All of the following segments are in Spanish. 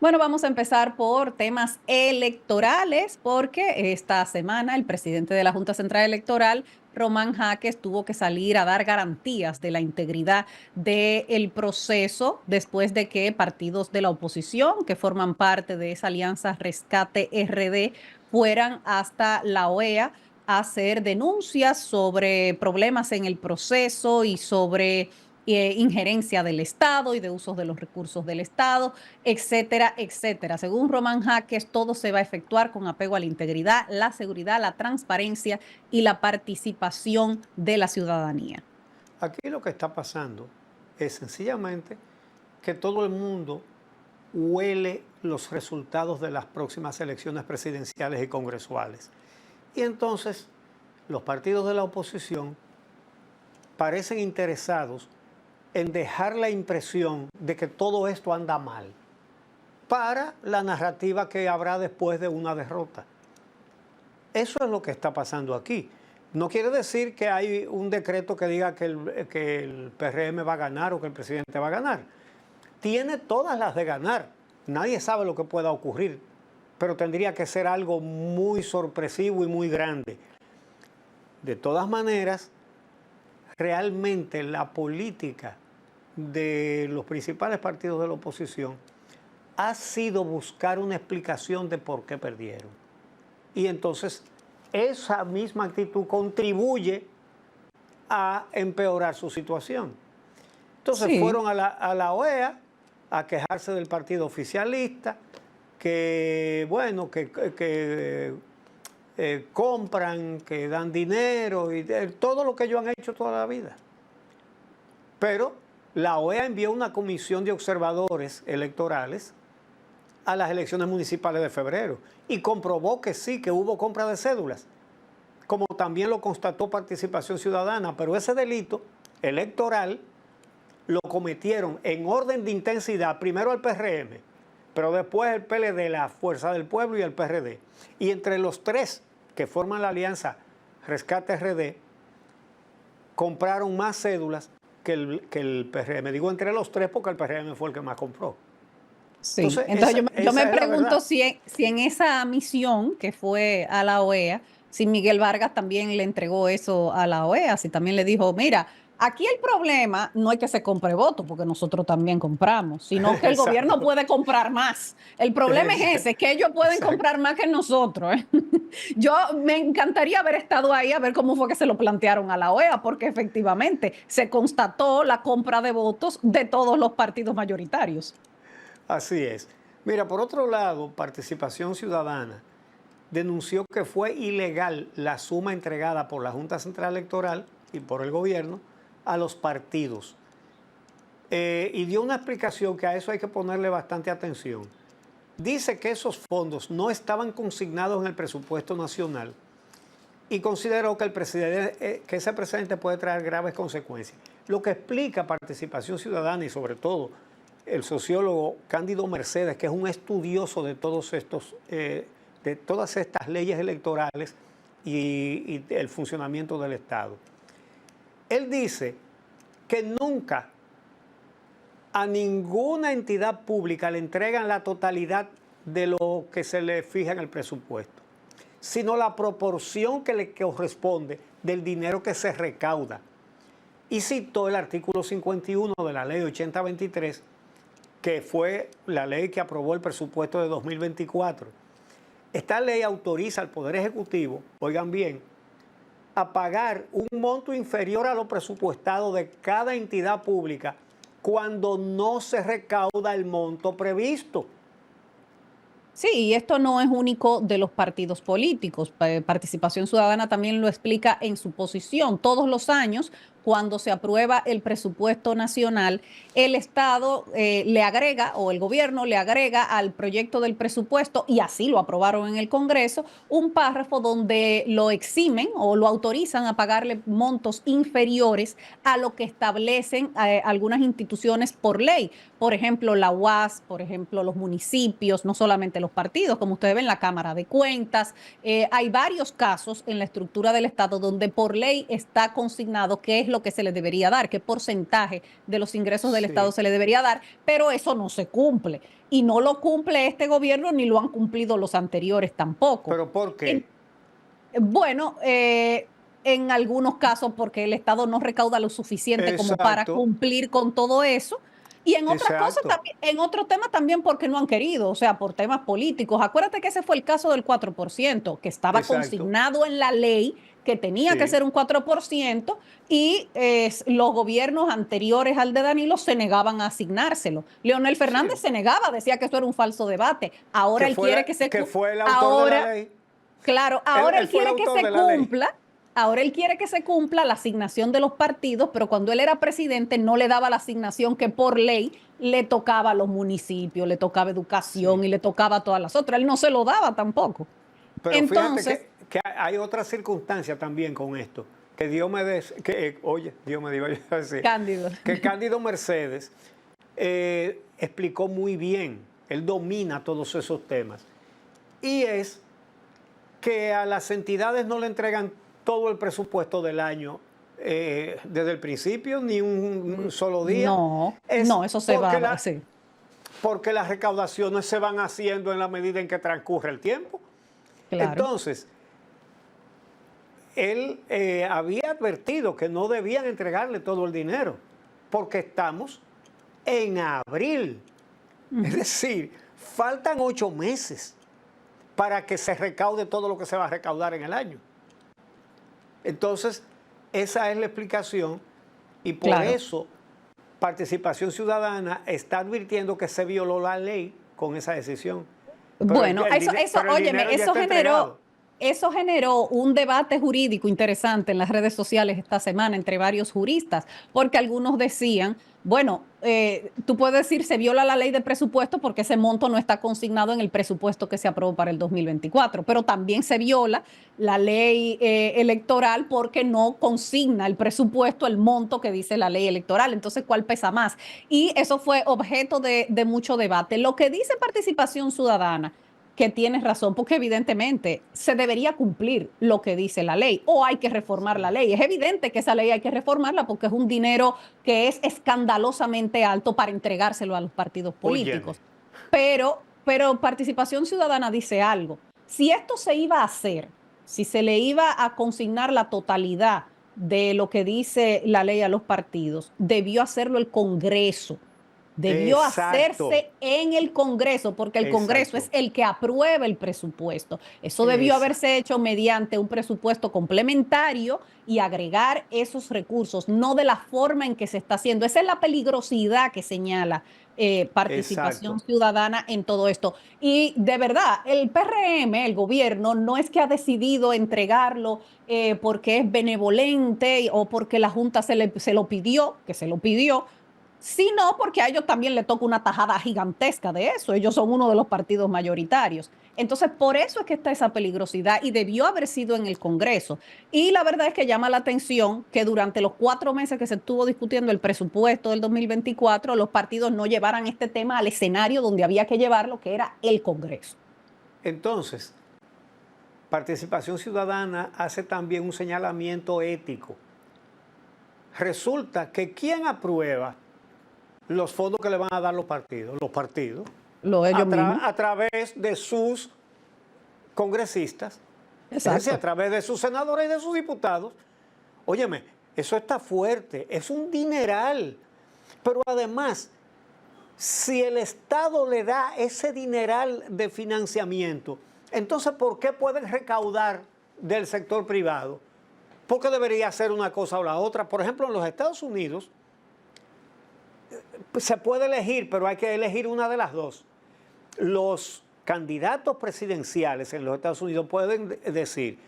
Bueno, vamos a empezar por temas electorales, porque esta semana el presidente de la Junta Central Electoral, Román Jaques, tuvo que salir a dar garantías de la integridad del proceso después de que partidos de la oposición que forman parte de esa alianza Rescate RD fueran hasta la OEA a hacer denuncias sobre problemas en el proceso y sobre injerencia del Estado y de usos de los recursos del Estado, etcétera, etcétera. Según Román Jaques, todo se va a efectuar con apego a la integridad, la seguridad, la transparencia y la participación de la ciudadanía. Aquí lo que está pasando es sencillamente que todo el mundo huele los resultados de las próximas elecciones presidenciales y congresuales. Y entonces los partidos de la oposición parecen interesados en dejar la impresión de que todo esto anda mal para la narrativa que habrá después de una derrota. Eso es lo que está pasando aquí. No quiere decir que hay un decreto que diga que el PRM va a ganar o que el presidente va a ganar. Tiene todas las de ganar. Nadie sabe lo que pueda ocurrir, pero tendría que ser algo muy sorpresivo y muy grande. De todas maneras, realmente la política de los principales partidos de la oposición ha sido buscar una explicación de por qué perdieron. Y entonces esa misma actitud contribuye a empeorar su situación. Entonces Sí. fueron a la OEA a quejarse del partido oficialista, que bueno, compran, que dan dinero y todo lo que ellos han hecho toda la vida. Pero la OEA envió una comisión de observadores electorales a las elecciones municipales de febrero y comprobó que sí, que hubo compra de cédulas, como también lo constató Participación Ciudadana, pero ese delito electoral lo cometieron en orden de intensidad, primero el PRM, pero después el PLD, la Fuerza del Pueblo y el PRD. Y entre los tres que forman la alianza Rescate RD, compraron más cédulas que el PRM. Digo entre los tres porque el PRM fue el que más compró. Sí, Entonces, entonces yo me esa es la pregunto verdad. si en esa misión que fue a la OEA, si Miguel Vargas también le entregó eso a la OEA, si también le dijo, mira, aquí el problema no es que se compre voto, porque nosotros también compramos, sino que el gobierno Exacto. puede comprar más. El problema es ese, que ellos pueden Exacto. comprar más que nosotros. Yo me encantaría haber estado ahí a ver cómo fue que se lo plantearon a la OEA, porque efectivamente se constató la compra de votos de todos los partidos mayoritarios. Así es. Mira, por otro lado, Participación Ciudadana denunció que fue ilegal la suma entregada por la Junta Central Electoral y por el gobierno a los partidos. Y dio una explicación que a eso hay que ponerle bastante atención. Dice que esos fondos no estaban consignados en el presupuesto nacional y consideró que, que ese precedente puede traer graves consecuencias. Lo que explica Participación Ciudadana y sobre todo el sociólogo Cándido Mercedes, que es un estudioso de de todas estas leyes electorales y el funcionamiento del Estado. Él dice que nunca a ninguna entidad pública le entregan la totalidad de lo que se le fija en el presupuesto, sino la proporción que le corresponde del dinero que se recauda. Y citó el artículo 51 de la ley 8023, que fue la ley que aprobó el presupuesto de 2024. Esta ley autoriza al Poder Ejecutivo, oigan bien, a pagar un monto inferior a lo presupuestado de cada entidad pública cuando no se recauda el monto previsto. Sí, y esto no es único de los partidos políticos. Participación Ciudadana también lo explica en su posición. Todos los años, cuando se aprueba el presupuesto nacional, el Estado le agrega, o el gobierno le agrega al proyecto del presupuesto, y así lo aprobaron en el Congreso, un párrafo donde lo eximen o lo autorizan a pagarle montos inferiores a lo que establecen algunas instituciones por ley. Por ejemplo, la UAS, por ejemplo, los municipios, no solamente los partidos, como ustedes ven, la Cámara de Cuentas. Hay varios casos en la estructura del Estado donde por ley está consignado qué es lo que se le debería dar, qué porcentaje de los ingresos del Sí. Estado se le debería dar, pero eso no se cumple. Y no lo cumple este gobierno ni lo han cumplido los anteriores tampoco. ¿Pero por qué? Bueno, en algunos casos porque el Estado no recauda lo suficiente como para Exacto, cumplir con todo eso. Y en otras cosas exacto. también, en otros temas también porque no han querido, o sea, por temas políticos. Acuérdate que ese fue el caso del 4%, que estaba Exacto. consignado en la ley que tenía que Sí, ser un 4% y los gobiernos anteriores al de Danilo se negaban a asignárselo. Leonel Fernández sí. se negaba, decía que eso era un falso debate. Ahora él quiere que Que fue el autor de la ahora ley. Claro, Él, ahora él él fue el quiere que autor se de la ley. cumpla, ahora él quiere que se cumpla la asignación de los partidos, pero cuando él era presidente no le daba la asignación que por ley le tocaba a los municipios, le tocaba Sí. educación y le tocaba a todas las otras. Él no se lo daba tampoco. Pero fíjate Entonces, que hay otra circunstancia también con esto. Que oye, Dios me iba a decir, Cándido. que Cándido Mercedes explicó muy bien. Él domina todos esos temas. Y es que a las entidades no le entregan todo el presupuesto del año desde el principio, ni un solo día. No, Es no, eso se porque va, sí, porque las recaudaciones se van haciendo en la medida en que transcurre el tiempo. claro. Entonces, él había advertido que no debían entregarle todo el dinero, porque estamos en abril. Es decir, faltan 8 meses para que se recaude todo lo que se va a recaudar en el año. Entonces, esa es la explicación y por Claro. eso Participación Ciudadana está advirtiendo que se violó la ley con esa decisión. Pero Bueno, pero el dinero ya está entregado. eso generó un debate jurídico interesante en las redes sociales esta semana entre varios juristas, porque algunos decían, bueno, tú puedes decir se viola la ley de presupuesto porque ese monto no está consignado en el presupuesto que se aprobó para el 2024, pero también se viola la ley electoral porque no consigna el presupuesto, el monto que dice la ley electoral. Entonces, ¿cuál pesa más? Y eso fue objeto de mucho debate. Lo que dice Participación Ciudadana, que tienes razón, porque evidentemente se debería cumplir lo que dice la ley o hay que reformar la ley. Es evidente que esa ley hay que reformarla porque es un dinero que es escandalosamente alto para entregárselo a los partidos Óyeme, políticos. Pero Participación Ciudadana dice algo. Si esto se iba a hacer, si se le iba a consignar la totalidad de lo que dice la ley a los partidos, debió hacerlo el Congreso. Debió exacto, hacerse en el Congreso, porque el Congreso es exacto, el que aprueba el presupuesto. Eso debió exacto, haberse hecho mediante un presupuesto complementario y agregar esos recursos, no de la forma en que se está haciendo. Esa es la peligrosidad que señala Participación exacto. Ciudadana en todo esto. Y de verdad, el PRM, el gobierno, no es que ha decidido entregarlo porque es benevolente o porque la Junta se lo pidió, que se lo pidió, sino porque a ellos también le toca una tajada gigantesca de eso. Ellos son uno de los partidos mayoritarios. Entonces, por eso es que está esa peligrosidad y debió haber sido en el Congreso. Y la verdad es que llama la atención que durante los 4 meses que se estuvo discutiendo el presupuesto del 2024, los partidos no llevaran este tema al escenario donde había que llevarlo, que era el Congreso. Entonces, Participación Ciudadana hace también un señalamiento ético. Resulta que ¿quién aprueba los fondos que le van a dar los partidos? Los partidos, Ellos mismos. a través de sus congresistas, es decir, a Exacto. través de sus senadores y de sus diputados. Óyeme, eso está fuerte, es un dineral. Pero además, si el Estado le da ese dineral de financiamiento, entonces, ¿por qué pueden recaudar del sector privado? Porque debería hacer una cosa o la otra. Por ejemplo, en los Estados Unidos se puede elegir, pero hay que elegir una de las dos. Los candidatos presidenciales en los Estados Unidos pueden decir,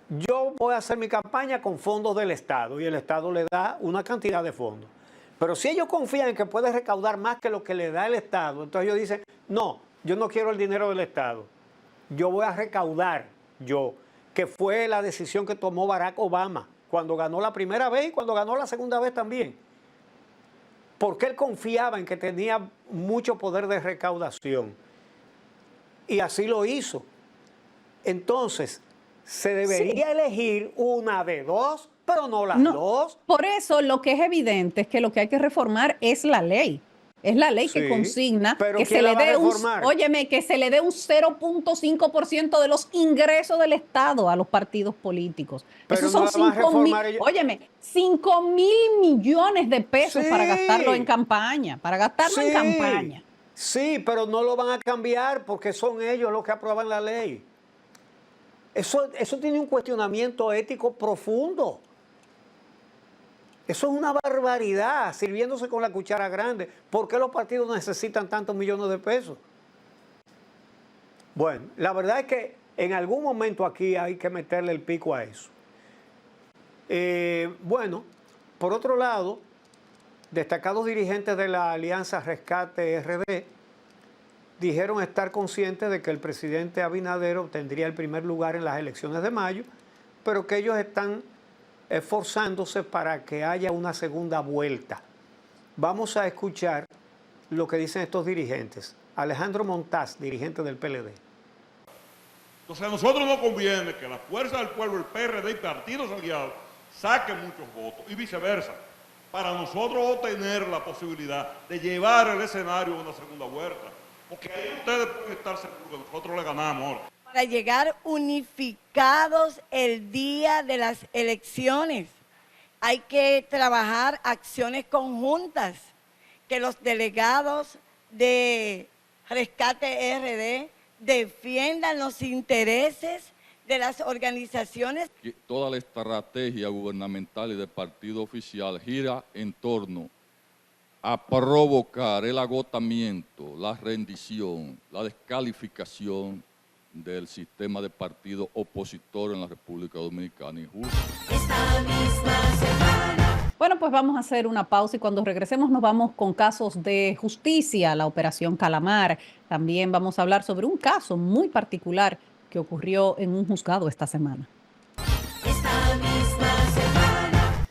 yo voy a hacer mi campaña con fondos del Estado y el Estado le da una cantidad de fondos. Pero si ellos confían en que puede recaudar más que lo que le da el Estado, entonces ellos dicen, no, yo no quiero el dinero del Estado. Yo voy a recaudar que fue la decisión que tomó Barack Obama cuando ganó la primera vez y cuando ganó la segunda vez también. Porque él confiaba en que tenía mucho poder de recaudación. Y así lo hizo. Entonces, se debería elegir una de dos, pero no las No, dos. por eso lo que es evidente es que lo que hay que reformar es la ley. Es la ley que Sí, consigna pero que se ¿quién la le va a dé reformar? óyeme, que se le dé un 0.5% de los ingresos del Estado a los partidos políticos. Pero Esos no son la van a 5.000, reformar ellos. óyeme, 5.000 millones de pesos para gastarlo en Sí, campaña, para gastarlo en sí, campaña. sí, pero no lo van a cambiar porque son ellos los que aprueban la ley. Eso tiene un cuestionamiento ético profundo. Eso es una barbaridad, sirviéndose con la cuchara grande. ¿Por qué los partidos necesitan tantos millones de pesos? Bueno, la verdad es que en algún momento aquí hay que meterle el pico a eso. Bueno, por otro lado, destacados dirigentes de la Alianza Rescate RD dijeron estar conscientes de que el presidente Abinader obtendría el primer lugar en las elecciones de mayo, pero que ellos están esforzándose para que haya una segunda vuelta. Vamos a escuchar lo que dicen estos dirigentes. Alejandro Montaz, dirigente del PLD. Entonces a nosotros nos conviene que la Fuerza del Pueblo, el PRD y partidos aliados saquen muchos votos y viceversa, para nosotros obtener la posibilidad de llevar el escenario a una segunda vuelta. Porque ahí ustedes pueden estar seguros que nosotros le ganamos ahora. Para llegar unificados el día de las elecciones, hay que trabajar acciones conjuntas, que los delegados de Rescate RD defiendan los intereses de las organizaciones. Toda la estrategia gubernamental y del partido oficial gira en torno a provocar el agotamiento, la rendición, la descalificación del sistema de partido opositor en la República Dominicana y justo. Bueno, pues vamos a hacer una pausa y cuando regresemos nos vamos con casos de justicia, la Operación Calamar. También vamos a hablar sobre un caso muy particular que ocurrió en un juzgado esta semana.